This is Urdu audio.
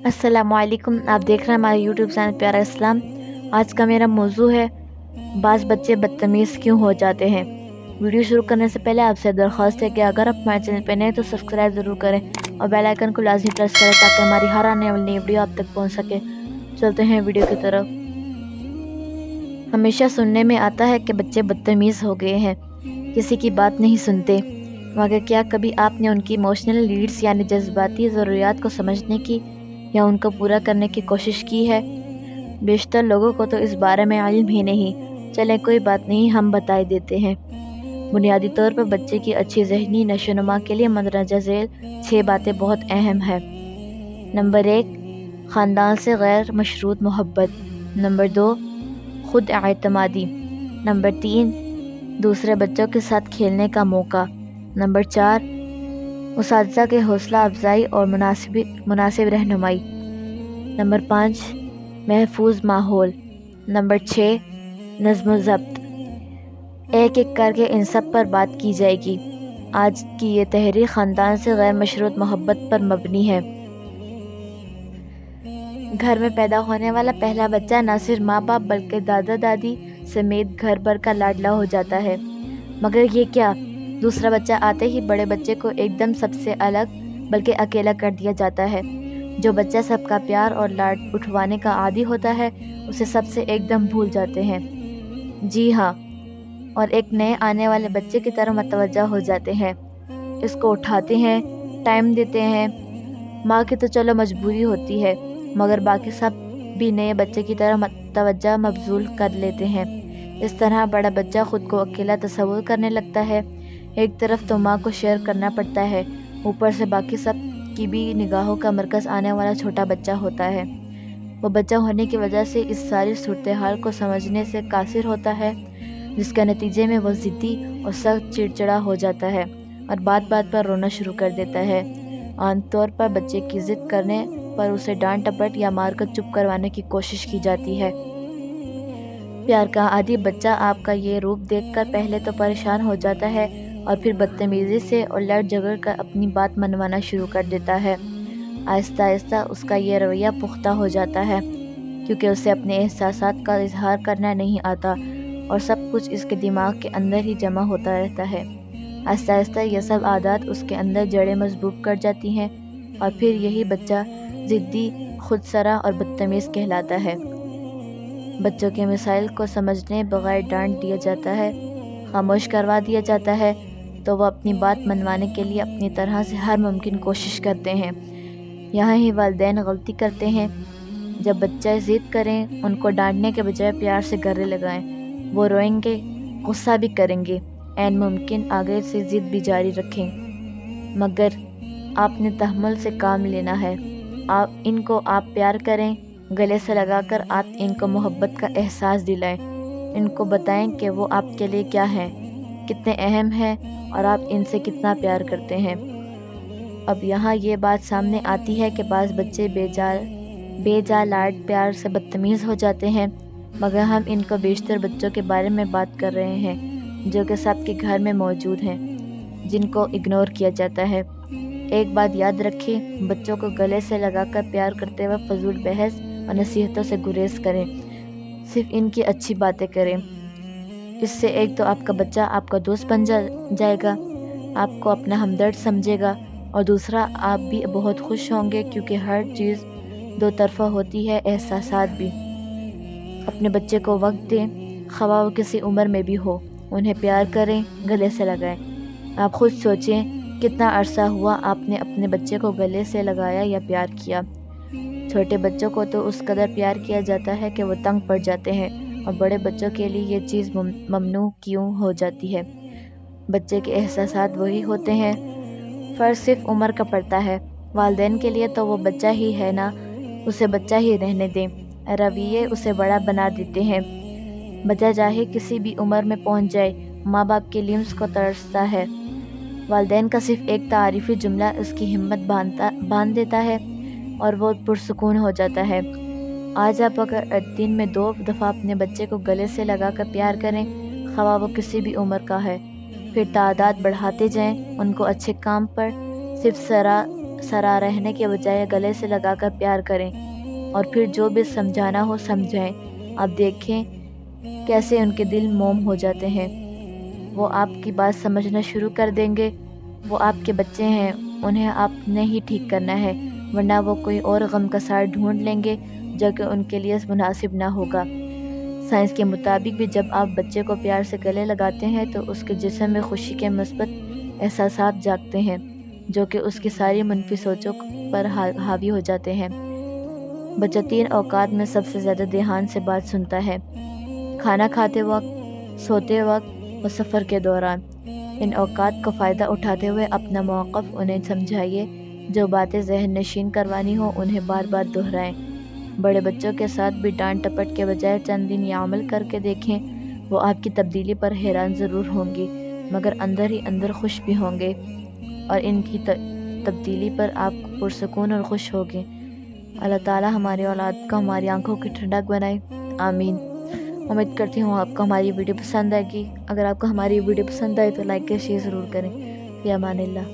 السلام علیکم، آپ دیکھ رہے ہیں ہمارے یوٹیوب چینل پیارا اسلام۔ آج کا میرا موضوع ہے بعض بچے بدتمیز کیوں ہو جاتے ہیں۔ ویڈیو شروع کرنے سے پہلے آپ سے درخواست ہے کہ اگر آپ ہمارے چینل پہ نئے تو سبسکرائب ضرور کریں اور بیل آئیکن کو لازمی پریس کریں تاکہ ہماری ہر آنے والی نئی ویڈیو آپ تک پہنچ سکے۔ چلتے ہیں ویڈیو کی طرف۔ ہمیشہ سننے میں آتا ہے کہ بچے بدتمیز ہو گئے ہیں، کسی کی بات نہیں سنتے، مگر کیا کبھی آپ نے ان کی ایموشنل نیڈس یعنی جذباتی ضروریات کو سمجھنے کی یا ان کو پورا کرنے کی کوشش کی ہے؟ بیشتر لوگوں کو تو اس بارے میں علم ہی نہیں۔ چلیں کوئی بات نہیں، ہم بتا دیتے ہیں۔ بنیادی طور پر بچے کی اچھی ذہنی نشوونما کے لیے مندرجہ ذیل 6 باتیں بہت اہم ہیں۔ نمبر 1، خاندان سے غیر مشروط محبت۔ نمبر 2، خود اعتمادی۔ نمبر 3، دوسرے بچوں کے ساتھ کھیلنے کا موقع۔ نمبر 4، اساتذہ کے حوصلہ افزائی اور مناسب رہنمائی۔ نمبر 5، محفوظ ماحول۔ نمبر 6، نظم و ضبط۔ ایک ایک کر کے ان سب پر بات کی جائے گی۔ آج کی یہ تحریر خاندان سے غیر مشروط محبت پر مبنی ہے۔ گھر میں پیدا ہونے والا پہلا بچہ نہ صرف ماں باپ بلکہ دادا دادی سمیت گھر بھر کا لاڈلا ہو جاتا ہے۔ مگر یہ کیا، دوسرا بچہ آتے ہی بڑے بچے کو ایک دم سب سے الگ بلکہ اکیلا کر دیا جاتا ہے۔ جو بچہ سب کا پیار اور لاڈ اٹھوانے کا عادی ہوتا ہے اسے سب سے ایک دم بھول جاتے ہیں۔ جی ہاں، اور ایک نئے آنے والے بچے کی طرح متوجہ ہو جاتے ہیں، اس کو اٹھاتے ہیں، ٹائم دیتے ہیں۔ ماں کی تو چلو مجبوری ہوتی ہے، مگر باقی سب بھی نئے بچے کی طرح توجہ مبذول کر لیتے ہیں۔ اس طرح بڑا بچہ خود کو اکیلا تصور کرنے لگتا ہے۔ ایک طرف تو ماں کو شیئر کرنا پڑتا ہے، اوپر سے باقی سب کی بھی نگاہوں کا مرکز آنے والا چھوٹا بچہ ہوتا ہے۔ وہ بچہ ہونے کی وجہ سے اس ساری صورتحال کو سمجھنے سے قاصر ہوتا ہے، جس کے نتیجے میں وہ ضدی اور سخت چڑچڑا ہو جاتا ہے اور بات بات پر رونا شروع کر دیتا ہے۔ عام طور پر بچے کی ضد کرنے پر اسے ڈانٹ ٹپٹ یا مار کر چپ کروانے کی کوشش کی جاتی ہے۔ پیار کا عادی بچہ آپ کا یہ روپ دیکھ کر پہلے تو پریشان ہو جاتا ہے اور پھر بدتمیزی سے اور لڑ جھگڑ کر اپنی بات منوانا شروع کر دیتا ہے۔ آہستہ آہستہ اس کا یہ رویہ پختہ ہو جاتا ہے، کیونکہ اسے اپنے احساسات کا اظہار کرنا نہیں آتا اور سب کچھ اس کے دماغ کے اندر ہی جمع ہوتا رہتا ہے۔ آہستہ آہستہ یہ سب عادات اس کے اندر جڑیں مضبوط کر جاتی ہیں اور پھر یہی بچہ ضدی، خود سرا اور بدتمیز کہلاتا ہے۔ بچوں کے مسائل کو سمجھنے بغیر ڈانٹ دیا جاتا ہے، خاموش کروا دیا جاتا ہے تو وہ اپنی بات منوانے کے لیے اپنی طرح سے ہر ممکن کوشش کرتے ہیں۔ یہاں ہی والدین غلطی کرتے ہیں۔ جب بچہ ضد کریں، ان کو ڈانٹنے کے بجائے پیار سے گلے لگائیں۔ وہ روئیں گے، غصہ بھی کریں گے، عین ممکن آگے سے ضد بھی جاری رکھیں، مگر آپ نے تحمل سے کام لینا ہے۔ ان کو آپ پیار کریں، گلے سے لگا کر آپ ان کو محبت کا احساس دلائیں، ان کو بتائیں کہ وہ آپ کے لیے کیا ہیں، کتنے اہم ہیں اور آپ ان سے کتنا پیار کرتے ہیں۔ اب یہاں یہ بات سامنے آتی ہے کہ بعض بچے بے جا لاڈ پیار سے بدتمیز ہو جاتے ہیں، مگر ہم ان کو بیشتر بچوں کے بارے میں بات کر رہے ہیں جو کہ سب کے گھر میں موجود ہیں، جن کو اگنور کیا جاتا ہے۔ ایک بات یاد رکھیں، بچوں کو گلے سے لگا کر پیار کرتے وقت فضول بحث اور نصیحتوں سے گریز کریں، صرف ان کی اچھی باتیں کریں۔ اس سے ایک تو آپ کا بچہ آپ کا دوست بن جائے گا، آپ کو اپنا ہمدرد سمجھے گا، اور دوسرا آپ بھی بہت خوش ہوں گے کیونکہ ہر چیز دو طرفہ ہوتی ہے، احساسات بھی۔ اپنے بچے کو وقت دیں، خواہ وہ کسی عمر میں بھی ہو، انہیں پیار کریں، گلے سے لگائیں۔ آپ خود سوچیں کتنا عرصہ ہوا آپ نے اپنے بچے کو گلے سے لگایا یا پیار کیا۔ چھوٹے بچوں کو تو اس قدر پیار کیا جاتا ہے کہ وہ تنگ پڑ جاتے ہیں، اور بڑے بچوں کے لیے یہ چیز ممنوع کیوں ہو جاتی ہے؟ بچے کے احساسات وہی ہوتے ہیں، فرق صرف عمر کا پڑتا ہے۔ والدین کے لیے تو وہ بچہ ہی ہے نا، اسے بچہ ہی رہنے دیں، رویے اسے بڑا بنا دیتے ہیں۔ بچہ چاہے کسی بھی عمر میں پہنچ جائے، ماں باپ کے لمس کو ترستا ہے۔ والدین کا صرف ایک تعارفی جملہ اس کی ہمت باندھ دیتا ہے اور وہ پرسکون ہو جاتا ہے۔ آج آپ اگر دن میں 2 دفعہ اپنے بچے کو گلے سے لگا کر پیار کریں، خواہ وہ کسی بھی عمر کا ہے، پھر تعداد بڑھاتے جائیں، ان کو اچھے کام پر صرف سرا رہنے کے بجائے گلے سے لگا کر پیار کریں، اور پھر جو بھی سمجھانا ہو سمجھائیں۔ آپ دیکھیں کیسے ان کے دل موم ہو جاتے ہیں، وہ آپ کی بات سمجھنا شروع کر دیں گے۔ وہ آپ کے بچے ہیں، انہیں آپ نے ہی ٹھیک کرنا ہے، ورنہ وہ کوئی اور غم کا سار ڈھونڈ لیں گے جو کہ ان کے لیے مناسب نہ ہوگا۔ سائنس کے مطابق بھی جب آپ بچے کو پیار سے گلے لگاتے ہیں تو اس کے جسم میں خوشی کے مثبت احساسات جاگتے ہیں، جو کہ اس کی ساری منفی سوچوں پر حاوی ہو جاتے ہیں۔ بچہ 3 اوقات میں سب سے زیادہ دھیان سے بات سنتا ہے: کھانا کھاتے وقت، سوتے وقت اور سفر کے دوران۔ ان اوقات کا فائدہ اٹھاتے ہوئے اپنا موقف انہیں سمجھائیے، جو باتیں ذہن نشین کروانی ہو انہیں بار بار دہرائیں۔ بڑے بچوں کے ساتھ بھی ڈانٹ ٹپٹ کے بجائے چند دن یہ عمل کر کے دیکھیں، وہ آپ کی تبدیلی پر حیران ضرور ہوں گی، مگر اندر ہی اندر خوش بھی ہوں گے، اور ان کی تبدیلی پر آپ پرسکون اور خوش ہوگے۔ اللہ تعالیٰ ہماری اولاد کو ہماری آنکھوں کی ٹھنڈک بنائے، آمین۔ امید کرتی ہوں آپ کو ہماری ویڈیو پسند آئے گی۔ اگر آپ کو ہماری ویڈیو پسند آئے تو لائک یا شیئر ضرور کریں۔ فی امان اللہ۔